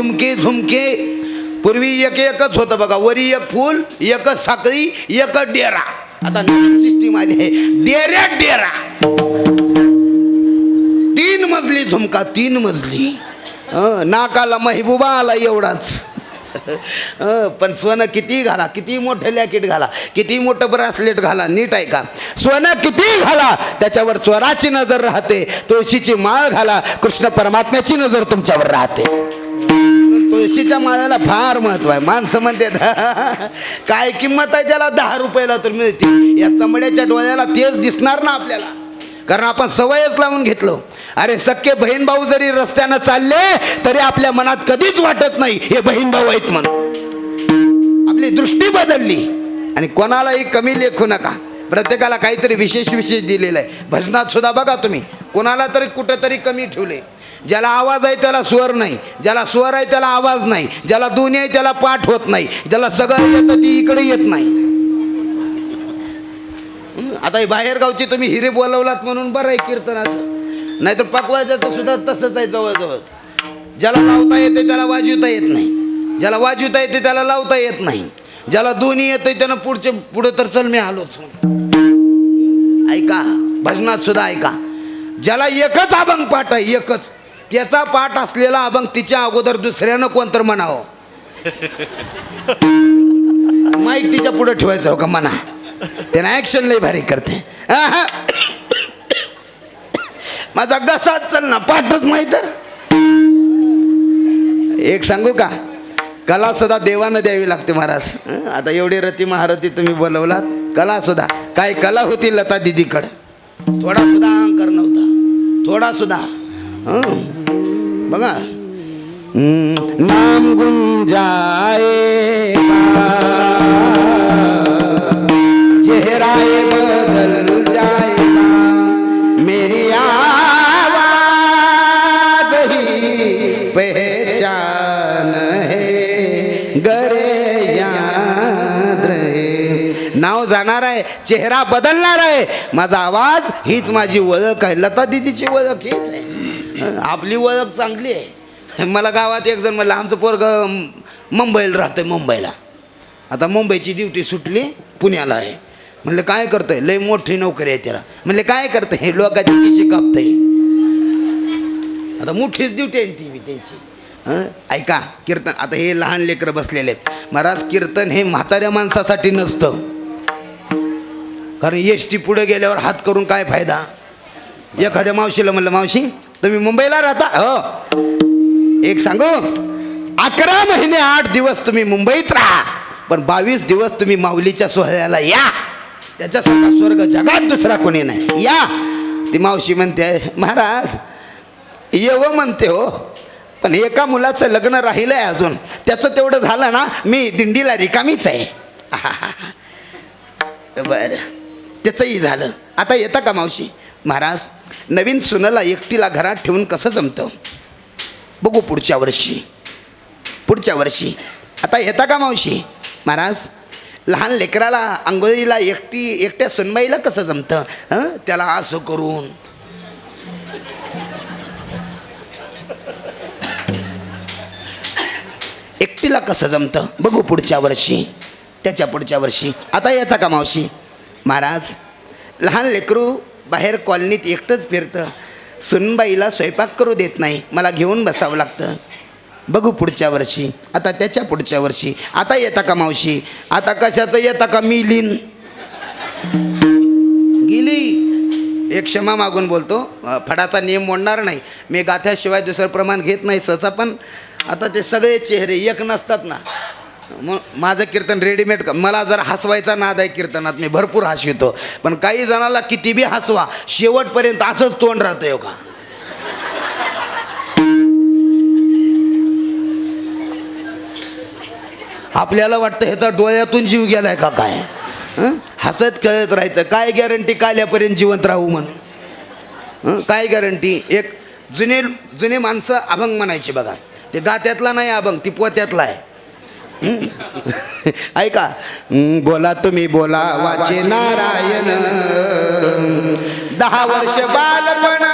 झुमके झुमके. पूर्वी एकच होतं बघा, वरी एक फूल, एकच साखळी, एकच डेरा. आता नवीन सिस्टीम आली आहे, डेऱ्यात डेरा. 3 मजली झुमका, 3 मजली. नाकाला महबूबा आला एवढाच. पण सोनं किती घाला, किती मोठं लॅकेट घाला, किती मोठं ब्रासलेट घाला, नीट आहे का, सोनं किती घाला त्याच्यावर स्वराची नजर राहते. तुळशीची माळ घाला, कृष्ण परमात्म्याची नजर तुमच्यावर राहते. तुळशीच्या माळ्याला फार महत्व आहे. माणसं म्हणतात काय किंमत आहे त्याला, 10 रुपयाला तर मिळते. या चमड्याच्या डोळ्याला तेच दिसणार ना आपल्याला, कारण आपण सवयच लावून घेतलो. अरे सख्खे बहीण भाऊ जरी रस्त्यानं चालले तरी आपल्या मनात कधीच वाटत नाही हे बहीण भाऊ आहेत म्हणून. आपली दृष्टी बदलली. आणि कोणालाही कमी लेखू नका, प्रत्येकाला काहीतरी विशेष दिलेलं आहे. भजनात सुद्धा बघा तुम्ही, कोणाला तरी कुठंतरी कमी ठेवले. ज्याला आवाज आहे त्याला स्वर नाही, ज्याला स्वर आहे त्याला आवाज नाही, ज्याला दोन्ही आहे त्याला पाठ होत नाही, ज्याला सगळं येतं ती इकडे येत नाही. आता हे बाहेरगावची तुम्ही हिरे बोलवलात म्हणून बरं आहे कीर्तनाचं, नाहीतर पकवायचं तर सुद्धा तसंच आहे जवळजवळ. ज्याला लावता येते त्याला वाजवता येत नाही, ज्याला वाजवता येते त्याला लावता येत नाही, ज्याला दोन्ही येते त्यानं पुढे तर चल मी आलोच. ऐका, भजनात सुद्धा ऐका, ज्याला एकच अभंग पाठ आहे, एकच, त्याचा पाठ असलेला अभंग तिच्या अगोदर दुसऱ्यानं कोणतर म्हणावं. माईक तिच्या पुढे ठेवायचं हो का म्हणा, त्यानं ॲक्शन लय भारी करते. माझा घसाच चल ना, पाठच माहीत. तर एक सांगू का, कला सुद्धा देवानं द्यावी लागते महाराज. आता एवढी रती महारथी तुम्ही बोलवलात, कला सुद्धा काय कला होती लता दिदीकडं, थोडा सुद्धा अहंकार नव्हता, थोडा सुद्धा. बघा, नाम गुंजाए चेहरा बदल जाएगा, मेरी आवाज ही पहचान है, गरे याद रहे. नाव जाणार आहे, चेहरा बदलणार आहे, माझा आवाज हीच माझी ओळख आहे. लता दीदीची ओळख हीच आहे, आपली ओळख चांगली आहे. मला गावात एक जण म्हणलं, आमचं पोरगं मुंबईला राहतंय, मुंबईला. आता मुंबईची ड्युटी सुटली, पुण्याला आहे. म्हणलं काय करतंय, लय मोठी नोकरी आहे त्याला. म्हणले काय करतंय, हे लोकांची किशी कापतंय. आता मोठीच ड्युटी आहे ती त्यांची. ऐका, कीर्तन, आता हे लहान लेकरं बसलेले आहेत महाराज, कीर्तन हे म्हाताऱ्या माणसासाठी नसतं. कारण एसटी पुढे गेल्यावर हात करून काय फायदा. एखाद्या मावशीला म्हणलं, मावशी तुम्ही मुंबईला राहता? हो. एक सांगू, 11 महिने 8 दिवस तुम्ही मुंबईत राहा, पण 22 दिवस तुम्ही माऊलीच्या सोहळ्याला या. त्याच्यासारखा स्वर्ग जगात दुसरा कोणी नाही. या. ती मावशी म्हणते, महाराज येवं म्हणते हो, पण एका मुलाचं लग्न राहिलंय अजून, त्याचं तेवढं झालं ना मी दिंडीला रिकामीच आहे. बरं, त्याचंही झालं. आता येतं का मावशी? महाराज नवीन सुनेला एकटीला घरात ठेवून कसं जमतं, बघू पुढच्या वर्षी, पुढच्या वर्षी. आता येता का मावशी? महाराज लहान लेकराला आंघोळीला एकट्या सुनबाईला कसं जमतं, त्याला असं करून. एकटीला कसं जमतं, बघू पुढच्या वर्षी, त्याच्या पुढच्या वर्षी. आता येता का मावशी? महाराज लहान लेकरू बाहेर कॉलनीत एकटंच फिरतं, सुनबाईला स्वयंपाक करू देत नाही, मला घेऊन बसावं लागतं, बघू पुढच्या वर्षी. आता त्याच्या पुढच्या वर्षी. आता येता का मावशी? आता कशाचं येता का, मी लीन गेली. एक क्षमा मागून बोलतो, फडाचा नियम मोडणार नाही, मी गाथ्याशिवाय दुसरं प्रमाण घेत नाही सहसा. पण आता ते सगळे चेहरे एक नसतात ना. मग माझं कीर्तन रेडीमेड, मला जर हसवायचा नाद आहे कीर्तनात, मी भरपूर हसवितो, पण काही जणाला किती बी हसवा शेवटपर्यंत असंच तोंड राहतं हो का. आपल्याला वाटतं ह्याचा डोळ्यातून जीव गेलाय का काय. हसत खेळत राहायचं, काय गॅरंटी काल्यापर्यंत जिवंत राहू म्हणून, काय गॅरंटी. एक जुने माणसं अभंग म्हणायचे बघा, ते गात्यातला नाही अभंग, ती पोत्यातला आहे. ऐका, बोला तुम्ही बोला वाचे नारायण, 10 वर्ष बालपण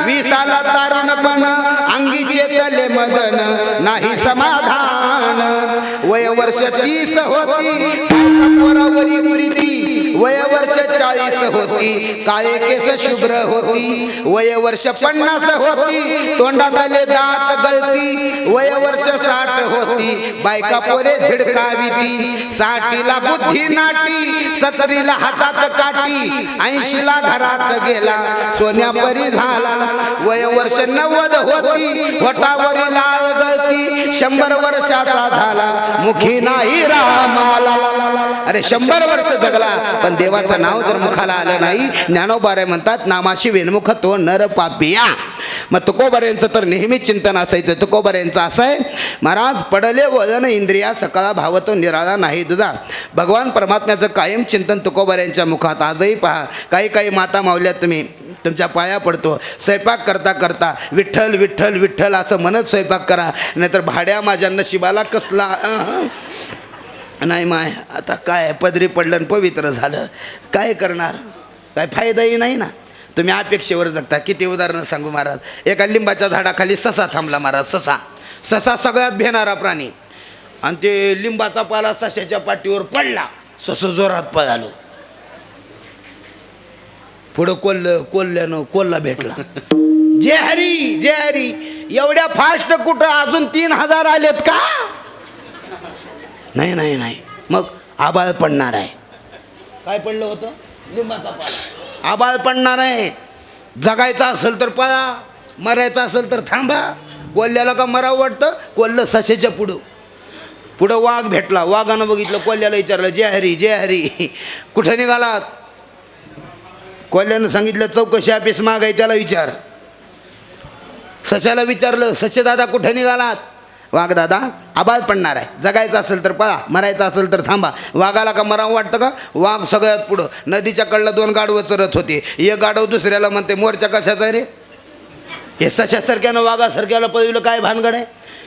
विसाला तारुणपण अंगीचे तले मदन नाही समाधान वय वर्ष 30 होती पोरावरी प्रीती वय वर्ष 40 होती काळे केस शुभ्र होती वय वर्ष 50 होती तोंडातले दात गळती वय वर्ष 60 होती बायका पोरे झिडकाविती 60ला बुद्धी नाटी 70ला हातात काठी 80ला घरात गेला सोन्या परी झाला वय वर्ष 90 होती होटावरी लाल गळती 100 वर्षाचा झाला मुखी नाही रामाला अरे 100 वर्ष जगला पण देवाचं नाव जर मुखाला आलं नाही ज्ञानोबारे म्हणतात नामाशी वेणमुख तो नर पापिया मग तुकोबाऱ्यांचं तर नेहमीच चिंतन असायचं तुकोबाऱ्यांचं असं आहे महाराज पडले वजन इंद्रिया सकाळा भाव तो निराळा नाही तुझा भगवान परमात्म्याचं कायम चिंतन तुकोबाऱ्यांच्या मुखात आजही पहा काही काही माता मावल्यात तुम्ही तुमच्या पाया पडतो स्वयंपाक करता करता विठ्ठल विठ्ठल विठ्ठल असं म्हणत स्वयंपाक करा नाहीतर भाड्या माझ्या नशिबाला कसला नाही माय आता काय पदरी पडलं पवित्र झालं काय करणार काय फायदाही नाही ना तुम्ही अपेक्षेवर जगता किती उदाहरणं सांगू महाराज एका लिंबाच्या झाडाखाली ससा थांबला महाराज ससा सगळ्यात भेणारा प्राणी आणि ते लिंबाचा पाला सशाच्या पाठीवर पडला सस जोरात पळालो पुढं कोल्ह्यानं कोल्हा भेटला जय हरी एवढ्या फास्ट कुठं अजून 3000 आलेत का नाही मग आबाळ पडणार आहे काय पडलं होतं लिंबाचा पाला आबाळ पडणार आहे जगायचं असेल तर पळा मरायचं असेल तर थांबा कोल्ह्याला का मरावं वाटतं कोल्ह सशेच्या पुढं वाघ भेटला वाघानं बघितलं कोल्ह्याला विचारलं जय हरी कुठं निघालात कोल्ह्यानं सांगितलं चौकशी ऑफिस मागाय त्याला विचार सशाला विचारलं सशे दादा कुठे निघालात वाघ दादा आबाळ पडणार आहे जगायचं असेल तर पळा मरायचं असेल तर थांबा वाघाला का मरावं वाटतं का वाघ सगळ्यात पुढं नदीच्या कडला 2 गाढवं चरत होते एक गाढव दुसऱ्याला म्हणते मोर्चा कशाचा आहे रे हे सशासारख्यानं वाघासारख्याला पळवलं काय भानगड आहे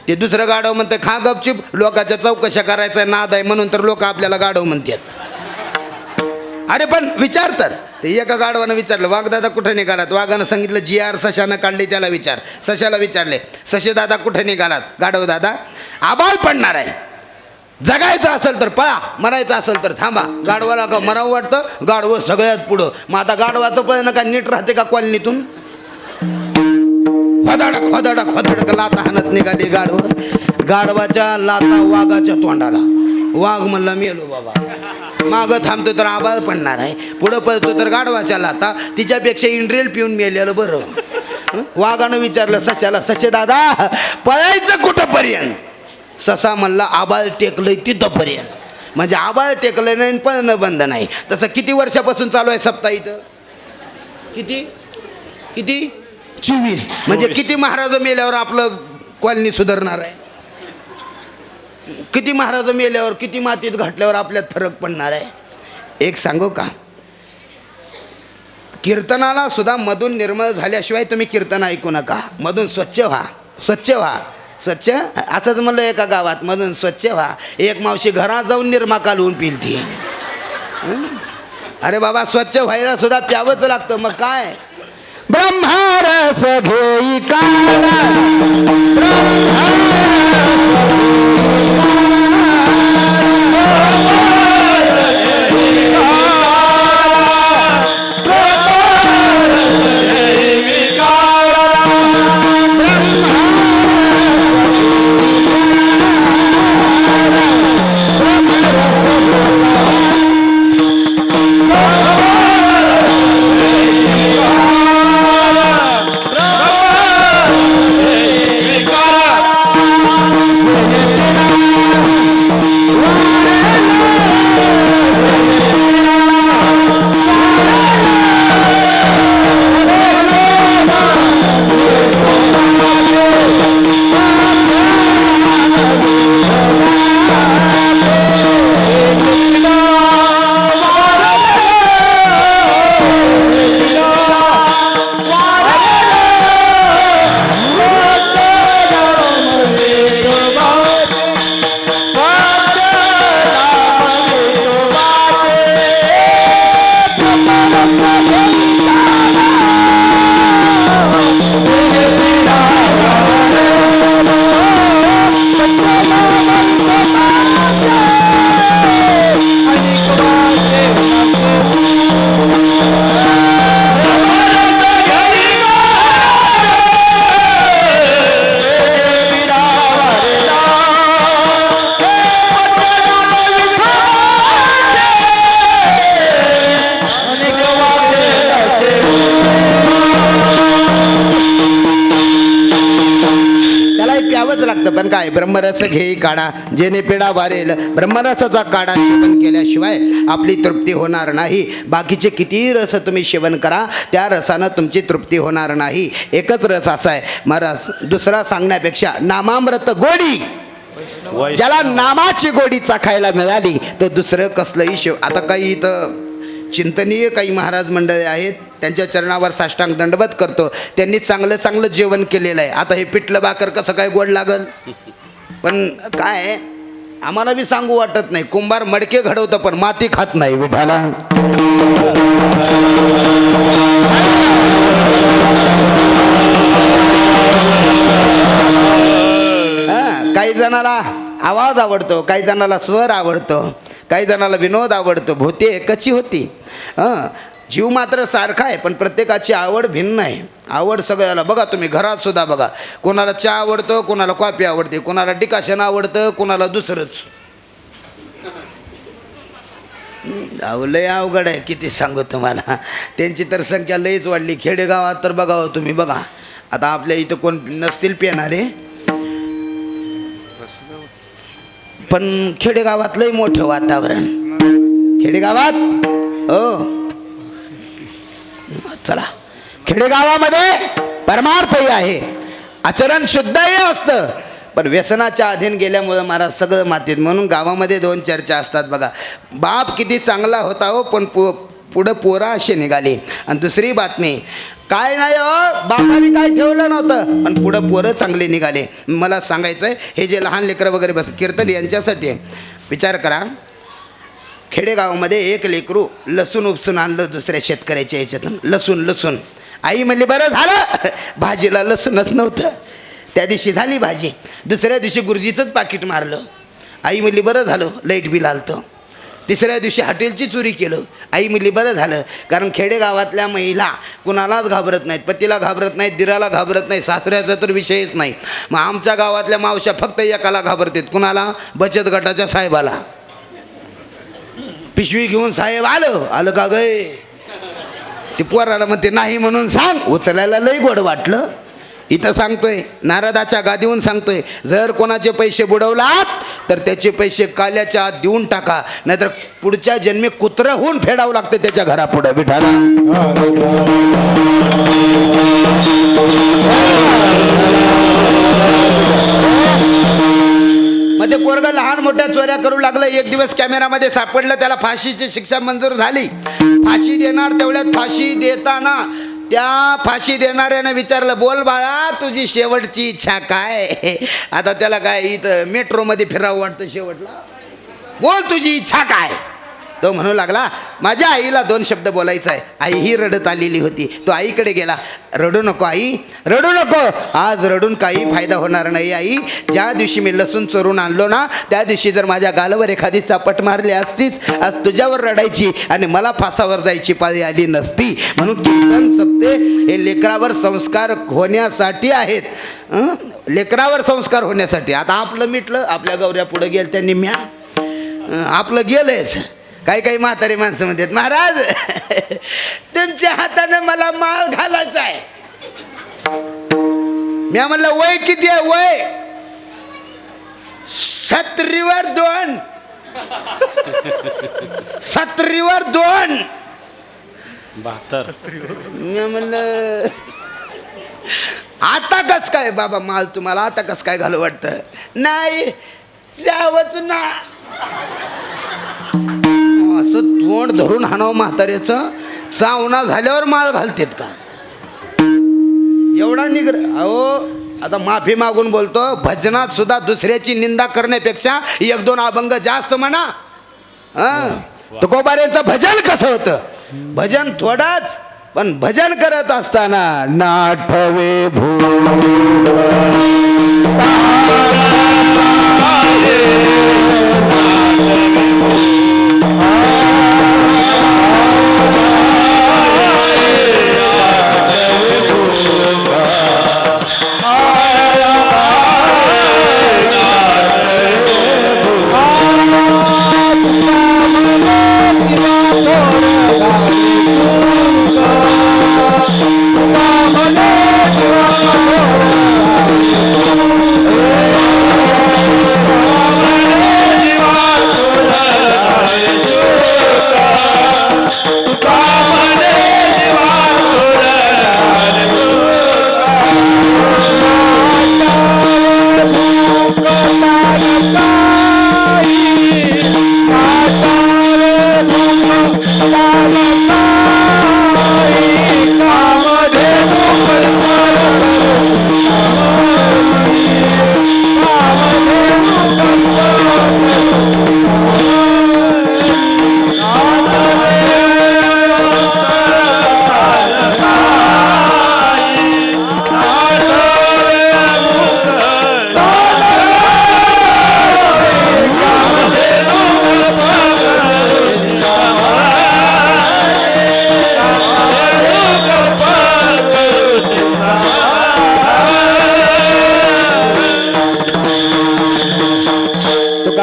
ते दुसरं गाढव म्हणते खा गपचिप लोकांच्या चौकशा करायचा नाद आहे म्हणून तर लोक आपल्याला गाढव म्हणतात अरे पण विचार तर ते एका गाढवानं विचारलं वाघदादा कुठे निघालात वाघानं सांगितलं GR सशानं काढले त्याला विचार सशाला विचारले सशे दादा कुठे निघालात गाढव दादा आबाळ पडणार आहे जगायचं असेल तर पळा मरायचं असेल तर थांबा गाढवाला का मरावं वाटतं गाढवं सगळ्यात पुढं मग आता गाढवाचं पळणं का नीट राहते का कॉलनीतून खोदाडा लाता हाणत निघाली गाढवाच्या लाता वाघाच्या तोंडाला वाघ म्हणला मेलो बाबा मागं थांबतो तर आबाळ पडणार आहे पुढं पळतो तर गाढवाच्या लाता तिच्यापेक्षा इंड्रेल पिऊन मेलेलं बरं वाघानं विचारलं सशाला सशे दादा पळायचं कुठंपर्यंत ससा म्हणला आबाळ टेकलंय तिथंपर्यंत म्हणजे आबाळ टेकलं नाही पळणं बंद नाही तसं किती वर्षापासून चालू आहे सप्ताह इथं किती 24 म्हणजे किती महाराज मेल्यावर आपलं कॉलनी सुधारणार आहे किती महाराज मेल्यावर किती मातीत घातल्यावर आपल्यात फरक पडणार आहे एक सांगू का कीर्तनाला सुद्धा मधून निर्मळ झाल्याशिवाय तुम्ही कीर्तन ऐकू नका मधून स्वच्छ व्हा असंच म्हणलं एका गावात मधून स्वच्छ व्हा एक मावशी घरात जाऊन निर्मा कालवून पिलती अरे बाबा स्वच्छ व्हायला सुद्धा प्यावंच लागतं मग काय ब्रह्मारस घेई काळा काय ब्रह्मरस घेई काढा जेणे पिढा वारेल ब्रह्मरसाचा काढा सेवन केल्याशिवाय आपली तृप्ती होणार नाही. बाकीचे कितीही रस तुम्ही सेवन करा त्या रसानं तुमची तृप्ती होणार नाही. एकच रस असा आहे महाराज दुसरा सांगण्यापेक्षा नामामृत गोडी ज्याला नामाची गोडी चाखायला मिळाली तर दुसरं कसलंही शिव. आता काही इथं चिंतनीय काही महाराज मंडळी आहेत त्यांच्या चरणावर साष्टांग दंडवत करतो. त्यांनी चांगलं चांगलं जेवण केलेलं आहे. आता हे पिठलं भाकर कसं काय गोड लागल. पण काय आम्हाला बी सांगू वाटत नाही. कुंभार मडके घडवतं पण माती खात नाही विठाला. काही जणाला आवाज आवडतो, काही जणाला स्वर आवडतो, काही जणाला विनोद आवडतो. भूती एकची होती. जीव मात्र सारखा आहे पण प्रत्येकाची आवड भिन्न आहे. आवड सगळ्याला बघा तुम्ही घरात सुद्धा बघा. कोणाला चहा आवडतो, कोणाला कॉफी आवडते, कोणाला डिकाशन आवडतं, कोणाला दुसरंच. लय अवघड आहे. किती सांगू तुम्हाला. त्यांची तर संख्या लईच वाढली. खेडेगावात तर बघावं तुम्ही बघा. आता आपल्या इथं कोण नसतील पिणारे पण खेडेगावात लय मोठं वातावरण. खेडेगावात हो चला खेडेगावामध्ये परमार्थही आहे, आचरण शुद्धही असतं पण व्यसनाच्या अधीन गेल्यामुळं महाराज सगळं मातीत. म्हणून गावामध्ये दोन चर्चा असतात बघा. बाप किती चांगला होता हो पण पुढं पोरा असे निघाले. आणि दुसरी बातमी काय नाही हो बापाने काय ठेवलं नव्हतं पण पुढं पोरं चांगले निघाले. मला सांगायचं आहे हे जे लहान लेकरं वगैरे बस कीर्तन यांच्यासाठी विचार करा. खेडेगावामध्ये एक लेकरू लसूण उपसून आणलं दुसऱ्या शेतकऱ्याच्या याच्यातून. लसूण आई म्हणली बरं झालं भाजीला लसूणच नव्हतं. त्या दिवशी झाली भाजी. दुसऱ्या दिवशी गुरुजीचंच पाकिट मारलं. आई म्हणली बरं झालं लाईट बिल आलतं. तिसऱ्या दिवशी हॉटेलची चोरी केलं. आई म्हणली बरं झालं कारण खेडेगावातल्या महिला कुणालाच घाबरत नाहीत. पतीला घाबरत नाहीत, दिराला घाबरत नाही, सासऱ्याचा तर विषयच नाही. मग आमच्या गावातल्या मावश्या फक्त एकाला घाबरतात. कुणाला? बचत गटाच्या साहेबाला. पिशवी घेऊन साहेब आलं का गय ते पोराला म्हणते नाही म्हणून सांग. उचलायला लई गोड वाटलं. इथं सांगतोय नारदाच्या गादीहून सांगतोय जर कोणाचे पैसे बुडवलात तर त्याचे पैसे काल्याच्या आत देऊन टाका नाहीतर पुढच्या जन्मी कुत्रं होऊन फेडावं लागतं त्याच्या घरापुढं विठाला. मध्ये पोरग लहान मोठ्या चोऱ्या करू लागलं. एक दिवस कॅमेरामध्ये सापडलं. त्याला फाशीची शिक्षा मंजूर झाली. फाशी देणार तेवढ्यात फाशी देताना त्या फाशी देणाऱ्यानं विचारलं बोल बाळा तुझी शेवटची इच्छा काय. आता त्याला काय इथं मेट्रोमध्ये फिरावं वाटतं शेवटला. बोल तुझी इच्छा काय. तो म्हणू लागला माझ्या आईला 2 शब्द बोलायचं आहे. आई ही रडत आलेली होती. तो आईकडे गेला. रडू नको आई रडू नको. आज रडून काही फायदा होणार नाही आई. ज्या दिवशी मी लसूण चोरून आणलो ना त्या दिवशी जर माझ्या गालावर एखादी चापट मारली असतीच आज तुझ्यावर रडायची आणि मला फासावर जायची पाळी आली नसती. म्हणून कीर्तन सप्ते हे लेकरावर संस्कार होण्यासाठी आहेत. लेकरावर संस्कार होण्यासाठी. आता आपलं मिटलं आपल्या गौऱ्या पुढे गेल त्यांनी म्या आपलं गेलंच. काही म्हातारी माणसं म्हणतात महाराज तुमच्या हाताने मला माळ घालायचा आहे. मी म्हणलं वय किती आहे. वय 70वर 2 70वर 2 72. मी म्हणलं आता कस काय बाबा माल तुम्हाला आता कस काय घालू वाटतं. नाही जावच ना असं तोंड धरून हाणावं म्हाताऱ्याचं. चावना झाल्यावर माळ घालतेत का एवढा निग्र. अहो आता माफी मागून बोलतो. भजनात सुद्धा दुसऱ्याची निंदा करण्यापेक्षा 1-2 अभंग जास्त म्हणा. तुकोबाऱ्यांचं भजन कसं होतं. भजन थोडाच पण भजन करत असताना नाठवे भू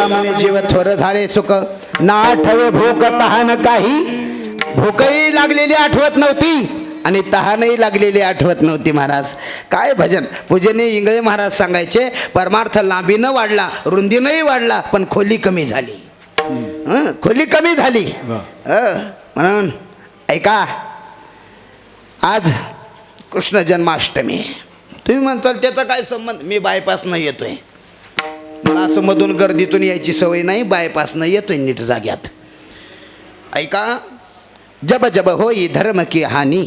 ऐका म्हणे जीव थोर झाले सुख ना आठवे भूक तहान काही. भूकही लागलेली आठवत नव्हती आणि तहानही लागलेली आठवत नव्हती. महाराज काय भजन पूजनीय इंगळे महाराज सांगायचे, परमार्थ लांबीनं वाढला, रुंदीनंही वाढला, पण खोली कमी झाली. खोली कमी झाली. म्हणून ऐका, आज कृष्ण जन्माष्टमी. तुम्ही म्हणताल त्याचा काय संबंध? मी बायपासनं येतोय, मला असं मधून गर्दीतून यायची सवय नाही, बायपासनं येतोय नीट जाग्यात. ऐका, जब जब होई धर्म की हानी,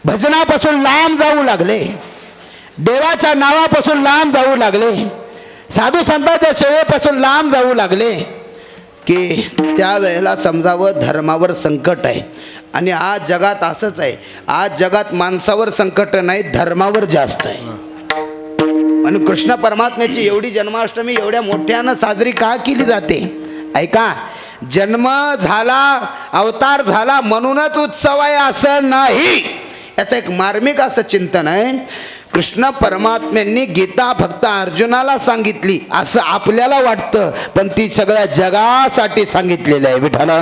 भजनापासून लांब जाऊ लागले, देवाच्या नावापासून लांब जाऊ लागले, साधू संतांच्या सेवेपासून लांब जाऊ लागले, की त्यावेळेला समजावं धर्मावर संकट आहे. आणि आज जगात असंच आहे, आज जगात माणसावर संकट नाही, धर्मावर जास्त आहे. आणि कृष्ण परमात्म्याची एवढी जन्माष्टमी एवढ्या मोठ्यानं साजरी का केली जाते? ऐका, जन्म झाला, अवतार झाला म्हणूनच उत्सव आहे असं नाही. याचं एक मार्मिक असं चिंतन आहे. कृष्ण परमात्म्यांनी गीता फक्त अर्जुनाला सांगितली असं आपल्याला वाटतं, पण ती सगळ्या जगासाठी सांगितलेलं आहे. विठ्ठला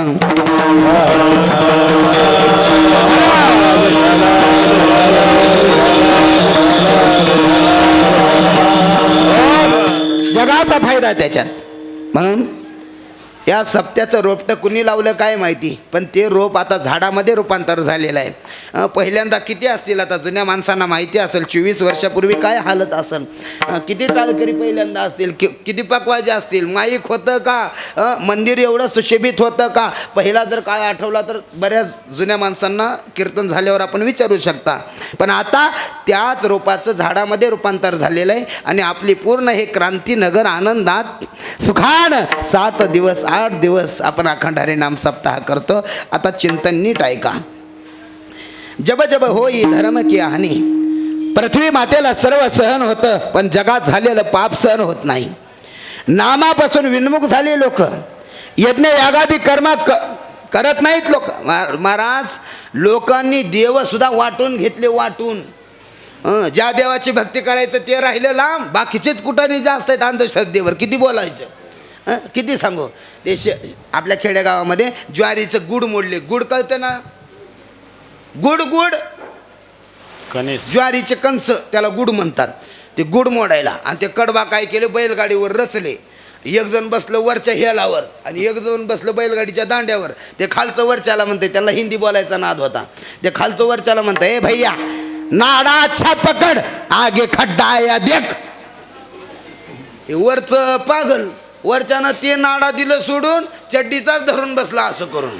जगाचा फायदा त्याच्यात. म्हणून या सप्त्याचं रोपटं कुणी लावलं काय माहिती, पण ते रोप आता झाडामध्ये रूपांतर झालेलं आहे. पहिल्यांदा किती असतील, आता जुन्या माणसांना माहिती असेल, 24 वर्षापूर्वी काय हालत असेल, किती टाळकरी पहिल्यांदा असतील, किती पकवाजे असतील, माईक होतं का, मंदिर एवढं सुशोभित होतं का. पहिला जर काळ आठवला तर बऱ्याच जुन्या माणसांना कीर्तन झाल्यावर आपण विचारू शकता. पण आता त्याच रोपाचं झाडामध्ये रूपांतर झालेलं आहे. आणि आपली पूर्ण हे क्रांतीनगर आनंदात सुखान 7 दिवस 8 दिवस आपण अखंड हरी नाम सप्ताह करतो. आता चिंतन नीट ऐका. जब जब होई धर्म की हानी, पृथ्वी मातेला सर्व सहन होतं, पण जगात झालेलं पाप सहन होत नाही. नामापासून विन्मुख झाले लोक, यज्ञ यागादी कर्म करत नाहीत लोक. महाराज, लोकांनी देव सुद्धा वाटून घेतले, वाटून. ज्या देवाची भक्ती करायचं ते राहिलं लांब, बाकीचेच कुठाने जास्त आहेत अंधश्रद्धेवर. किती बोलायचं, किती सांगू. ते आपल्या खेडेगावामध्ये ज्वारीचं गुड मोडले. गुड कळतं ना, गुड गुड कणीस, ज्वारीचे कणस त्याला गुड म्हणतात. ते गुड मोडायला आणि ते कडबा काय केले, बैलगाडीवर रचले. एक जण बसलं वरच्या हेलावर आणि एक जण बसलं बैलगाडीच्या दांड्यावर. ते खालचं वरच्याला म्हणते, त्याला हिंदी बोलायचा नाद होता. ते खालचं वरच्याला म्हणतं, ए भैया नाडा अच्छा पकड, आगे खड्डा आया देख. हे वरचं पागल, वरच्यानं ते नाडा दिलं सोडून चड्डीचाच धरून बसला असं करून.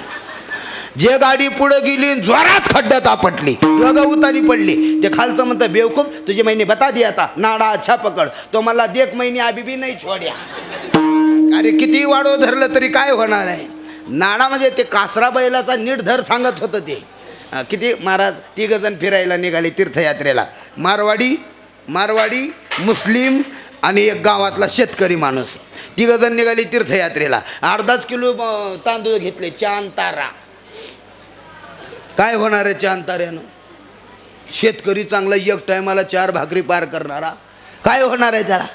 जे गाडी पुढे गेली जोरात खड्ड्यात आपटली, दोघं उतारी पडली. ते खालचं म्हणतं, बेवकूफ तुझे महिने बता दिया था, नाडा अच्छा पकड. तो मला देख महिने अभी भी नाही छोड्या. अरे किती वाढो धरलं तरी काय होणार आहे. नाडा म्हणजे ते कासरा बैलाचा नीट धर सांगत होतं ते. किती महाराज 3 जण फिरायला निघाले तीर्थयात्रेला. मारवाडी मुस्लिम आणि एक गावातला शेतकरी माणूस. 3 जण निघाले तीर्थयात्रेला. अर्धाच किलो तांदूळ घेतले, चांद तारा. काय होणार आहे चांद ताऱ्यानं? शेतकरी चांगला एक टायमाला 4 भाकरी पार करणारा, काय होणार आहे त्याला?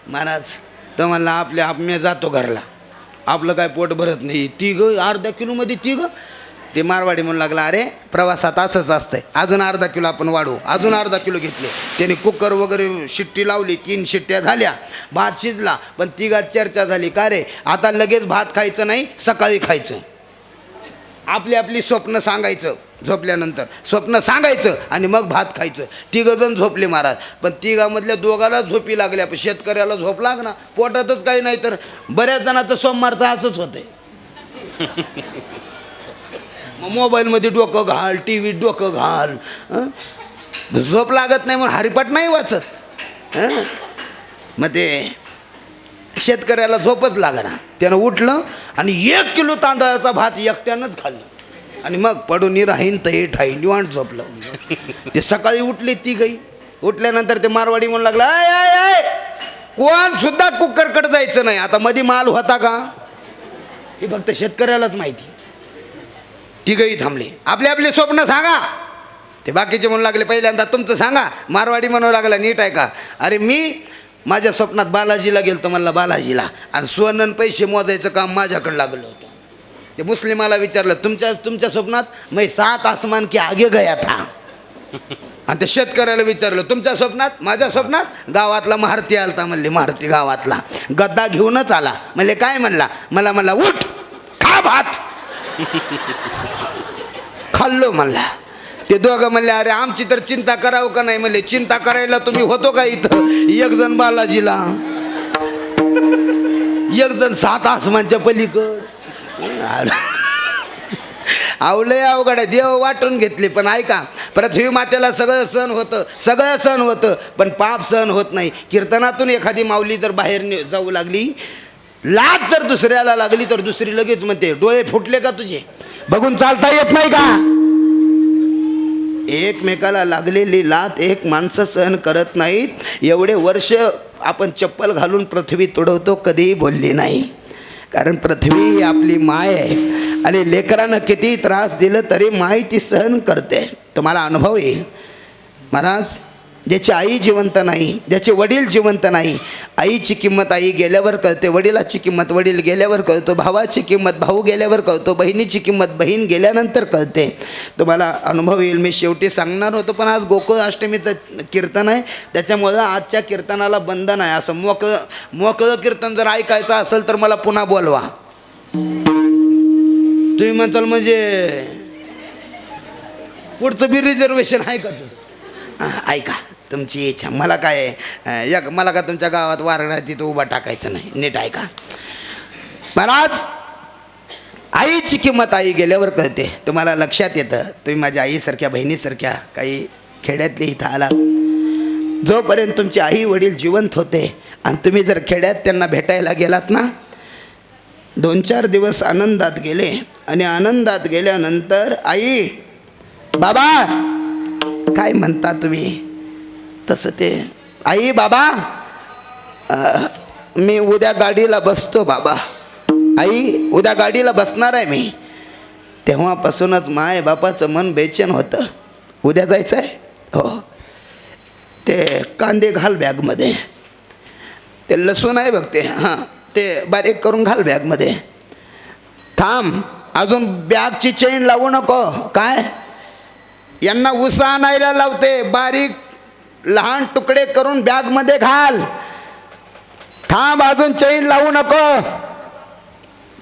महाराज तर म्हणला आपल्या मी जातो घरला, आपलं काय पोट भरत नाही. 3 अर्धा किलोमध्ये 3. ते मारवाडी म्हणू लागला, अरे प्रवासात असंच असतंय, अजून अर्धा किलो आपण वाढवू. अजून अर्धा किलो घेतले. त्याने कुकर वगैरे शिट्टी लावली, 3 शिट्ट्या झाल्या, भात शिजला. पण 3घात चर्चा झाली, का रे आता लगेच भात खायचं नाही, सकाळी खायचं. आपली आपली स्वप्न सांगायचं, झोपल्यानंतर स्वप्न सांगायचं आणि मग भात खायचं. 3 जण झोपले महाराज. पण 3मधल्या 2घाला झोपी लागल्या, पण शेतकऱ्याला झोप लागना, पोटातच काही नाही. तर बऱ्याच जणांचं सोमवारचं असंच होतंय. मोबाईलमध्ये डोकं घाल, टी व्हीत डोकं घाल, झोप लागत नाही म्हणून हरिपाठ नाही वाचत. मग ते शेतकऱ्याला झोपच लागना. त्यानं उठलं आणि 1 किलो तांदळाचा भात एकट्यानंच खाल्लं आणि मग पडून राहीन तही ठाई निवांत झोपलं. ते सकाळी उठले 3घही. उठल्यानंतर ते मारवाडी म्हणू लागला, आय आय आय कोण सुद्धा कुकरकडे जायचं नाही. आता मध्ये माल होता का हे फक्त शेतकऱ्यालाच माहिती. 3घही थांबले. आपले आपले स्वप्न सांगा. ते बाकीचे म्हणू लागले, पहिल्यांदा तुमचं सांगा. मारवाडी म्हणू लागला, नीट आहे का? अरे मी माझ्या स्वप्नात बालाजीला गेलतो, म्हणला बालाजीला, आणि सोनं पैसे मोजायचं काम माझ्याकडे लागलं होतं. ते मुस्लिमाला विचारलं, तुमच्या स्वप्नात मैं 7 आसमान के आगे गया था. आणि ते शेतकऱ्याला विचारलं, तुमच्या स्वप्नात? माझ्या स्वप्नात गावातला महारती आलता. म्हणले महारती गावातला गद्दा घेऊनच आला. म्हणले काय? म्हणला मला उठ खा भात. खाल्लो म्हणला. ते दोघं म्हणले, अरे आमची तर चिंता करावं का नाही? म्हणले, चिंता करायला तुम्ही होतो का इथं? एक जण बालाजीला, एक जण 7 आसमानच्या पलीकड. आवलंय अवघड आहे. देव वाटून घेतले. पण ऐका, पृथ्वी मातेला सगळं सहन होतं, पण पाप सहन होत नाही. कीर्तनातून एखादी माऊली जर बाहेर जाऊ लागली, लाज जर दुसऱ्याला लागली, तर दुसरी लगेच म्हणते, डोळे फुटले का तुझे? बघून चालता येत नाही का? एकमेकाला लागलेली लात एक माणसं सहन करत नाहीत. एवढे वर्ष आपण चप्पल घालून पृथ्वी तुडवतो, कधीही बोलली नाही. कारण पृथ्वी ही आपली माय आहे, आणि लेकरानं किती त्रास दिलं तरी माय ती सहन करते. तुम्हाला अनुभव येईल. महाराज, ज्याची आई जिवंत नाही, ज्याचे वडील जिवंत नाही, आईची किंमत आई गेल्यावर कळते, वडिलाची किंमत वडील गेल्यावर कळतो, भावाची किंमत भाऊ गेल्यावर कळतो, बहिणीची किंमत बहीण गेल्यानंतर कळते. तुम्हाला अनुभव येईल. मी शेवटी सांगणार होतो, पण आज गोकुळ अष्टमीचं कीर्तन आहे, त्याच्यामुळं आजच्या कीर्तनाला बंधन आहे. असं मोकळं कीर्तन जर ऐकायचं असेल तर मला पुन्हा बोलवा. तुम्ही म्हणताल म्हणजे पुढचं बी रिझर्वेशन आहे का तुझं? ऐका, तुमची इच्छा. मला काय मला का तुमच्या गावात वारडा तिथं उभा टाकायचं नाही. नीट ऐका महाराज, आईची किंमत आई गेल्यावर कळते. तुम्हाला लक्षात येतं, तुम्ही माझ्या आईसारख्या बहिणीसारख्या काही खेड्यातले इथं आला, जोपर्यंत तुमचे आई वडील जिवंत होते आणि तुम्ही जर खेड्यात त्यांना भेटायला गेलात ना, 2-4 दिवस आनंदात गेले, आणि आनंदात गेल्यानंतर आई बाबा काय म्हणता तुम्ही, तसं ते आई बाबा मी उद्या गाडीला बसतो बाबा, आई उद्या गाडीला बसणार आहे मी. तेव्हापासूनच माय बापाचं मन बेचैन होतं. उद्या जायचं आहे? हो. ते कांदे घाल बॅगमध्ये, ते लसूण आहे बघ ते, हां ते बारीक करून घाल बॅगमध्ये. थांब, अजून बॅगची चेन लावू नको. काय? यांना उसा आणायला लावते, बारीक लहान तुकडे करून बॅगमध्ये घाल. थांब, अजून चैन लावू नको.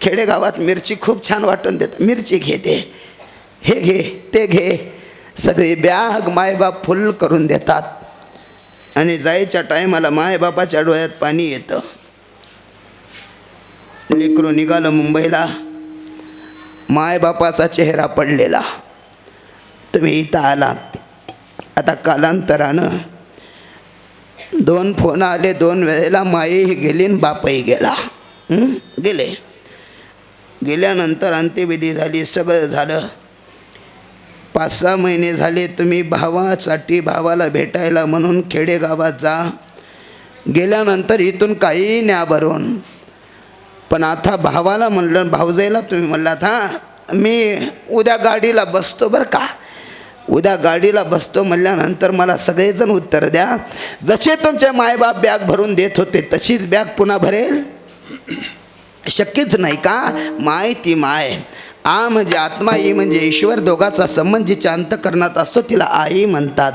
खेडेगावात मिरची खूप छान वाटून देतात. मिरची घेते, हे घे ते घे, सगळी बॅग मायबाप फुल करून देतात. आणि जायच्या टायमाला मायबापाच्या डोळ्यात पाणी येतं. लेकरू निघालं मुंबईला, मायबापाचा चेहरा पडलेला. तुम्ही इथं आलात. आता कालांतरानं 2 फोन आले, 2 वेळेला माईही गेली आणि बापही गेला. गेल्यानंतर अंत्यविधी झाली, सगळं झालं. 5-6 महिने झाले. तुम्ही भावाला भेटायला म्हणून खेडेगावात जा. गेल्यानंतर इथून काही न्या भरून. पण आता भावाला म्हणलं, भाऊजाईला तुम्ही म्हणलात, हां मी उद्या गाडीला बसतो बरं का. उद्या गाडीला बसतो म्हणल्यानंतर मला सगळेजण उत्तर द्या, जसे तुमचे मायबाप बॅग भरून देत होते तशीच बॅग पुन्हा भरेल? शक्यच नाही का? माय ती माय. आ म्हणजे आत्मा, ई म्हणजे ईश्वर, दोघाचा संबंध जिच्या अंतःकरणात असतो तिला आई म्हणतात.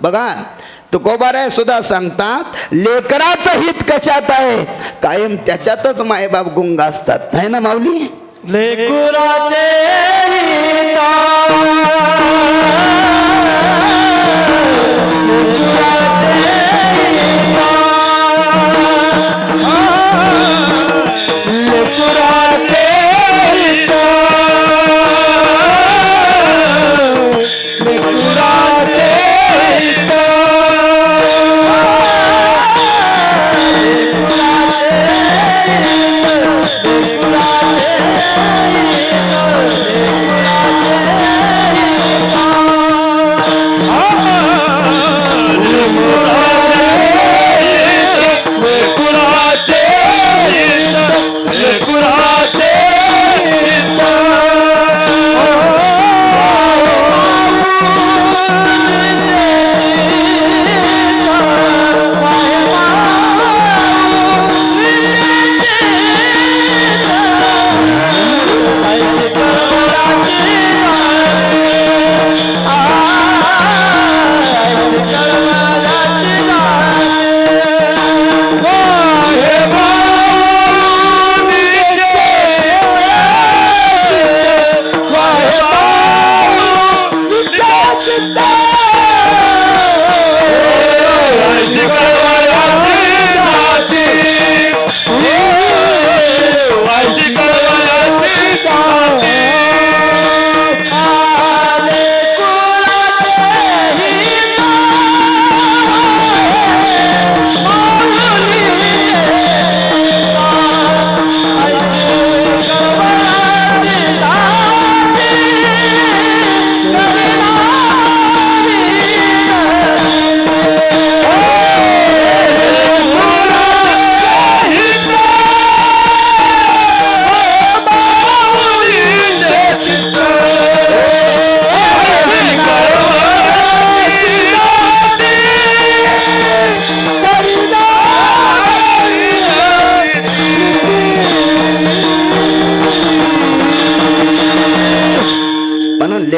बघा, तुकोबाराय सुद्धा सांगतात, लेकराचं हित कशात आहे? कायम त्याच्यातच मायबाप गुंग असतात. आहे ना माऊली? लेकुराचे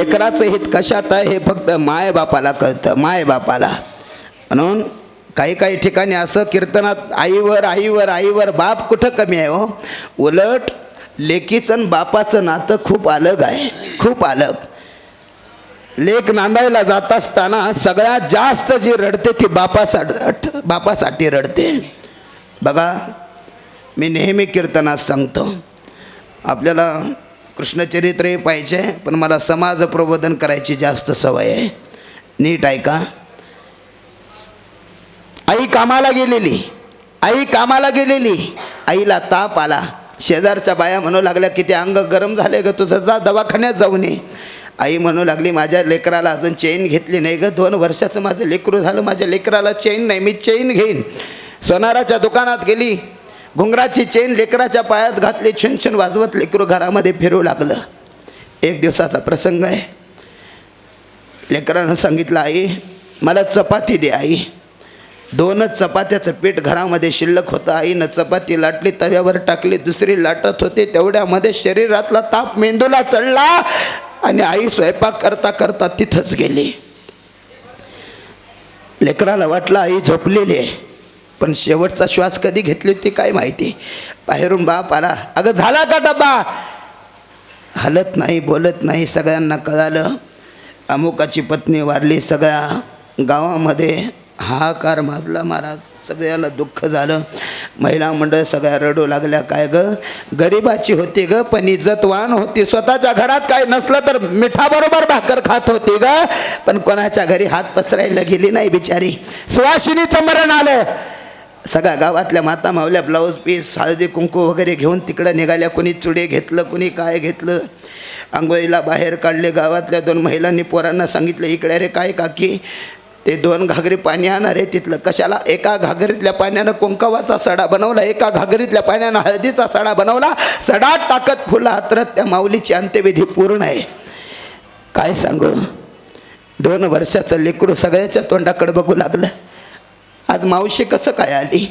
लेकराचं हित कशात आहे हे फक्त मायबापाला कळतं, मायबापाला. म्हणून काही काही ठिकाणी असं कीर्तनात आईवर आईवर आईवर बाप कुठं कमी आहे हो. उलट लेकीचं आणि बापाचं नातं खूप अलग आहे, खूप अलग. लेक नांदायला जात असताना सगळ्यात जास्त जी रडते ती बापासाठी रडते. बघा, मी नेहमी कीर्तनात सांगतो, आपल्याला कृष्णचरित्रही पाहिजे, पण मला समाज प्रबोधन करायची जास्त सवय आहे. नीट ऐका. आई कामाला गेलेली, आईला ताप आला. शेजारच्या बाया म्हणू लागल्या की ते अंग गरम झाले ग तुझं, जा दवाखान्यात जाऊन ये. आई म्हणू लागली माझ्या लेकराला अजून चेन घेतली नाही ग, 2 वर्षाचं माझं लेकरू झालं, माझ्या लेकराला चेन नाही, मी चेन घेईन. सोनाराच्या दुकानात गेली, घुंगराची चेन लेकराच्या पायात घातली, छुन वाजवत लेकरू घरामध्ये फिरू लागलं. एक दिवसाचा प्रसंग आहे. लेकरानं सांगितलं आई मला चपाती दे. आई 2च चपात्याचं पीठ घरामध्ये शिल्लक होतं. आईनं चपाती लाटली, तव्यावर टाकली, दुसरी लाटत होते. तेवढ्यामध्ये शरीरातला ताप मेंदूला चढला आणि आई स्वयंपाक करता करता तिथंच गेली. लेकराला वाटलं आई झोपलेली आहे, पण शेवटचा श्वास कधी घेतली ती काय माहिती. बाहेरून बाप आला, अगं झाला का डबा? हलत नाही, बोलत नाही. सगळ्यांना कळालं अमुकाची पत्नी वारली. सगळ्या गावामध्ये हाहाकार माजला महाराज. सगळ्याला दुःख झालं. महिला मंडळ सगळ्या रडू लागल्या. काय ग, गरिबाची होती ग, पण इज्जतवान होती. स्वतःच्या घरात काय नसलं तर मिठाबरोबर भाकर खात होती ग, पण कोणाच्या घरी हात पसरायला गेली नाही बिचारी. सुवासिनीचं मरण आलं. सगळ्या गावातल्या माता मावल्या ब्लाऊज पीस, हळदी कुंकू वगैरे घेऊन तिकडं निघाल्या. कुणी चुडे घेतलं, कुणी काय घेतलं. आंघोळीला बाहेर काढले. गावातल्या 2 महिलांनी पोरांना सांगितलं, इकडे रे काय काकी, ते 2 घागरी पाणी आणणार आहे. तिथलं कशाला? एका घागरीतल्या पाण्यानं कुंकवाचा सडा बनवला, एका घागरीतल्या पाण्यानं हळदीचा सडा बनवला. सडात टाकत फुलं हातरत त्या माऊलीची अंत्यविधी पूर्ण आहे. काय सांगू, 2 वर्षाचं लेकरू सगळ्याच्या तोंडाकडे बघू लागलं. आज मावशी कसं काय आली,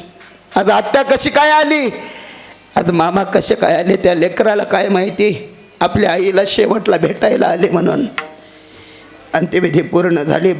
आज आत्या कशी काय आली, आज मामा कसे काय आले, त्या लेकराला काय माहिती आपल्या आईला शेवटला भेटायला आले म्हणून. अंत्यविधी पूर्ण झाली.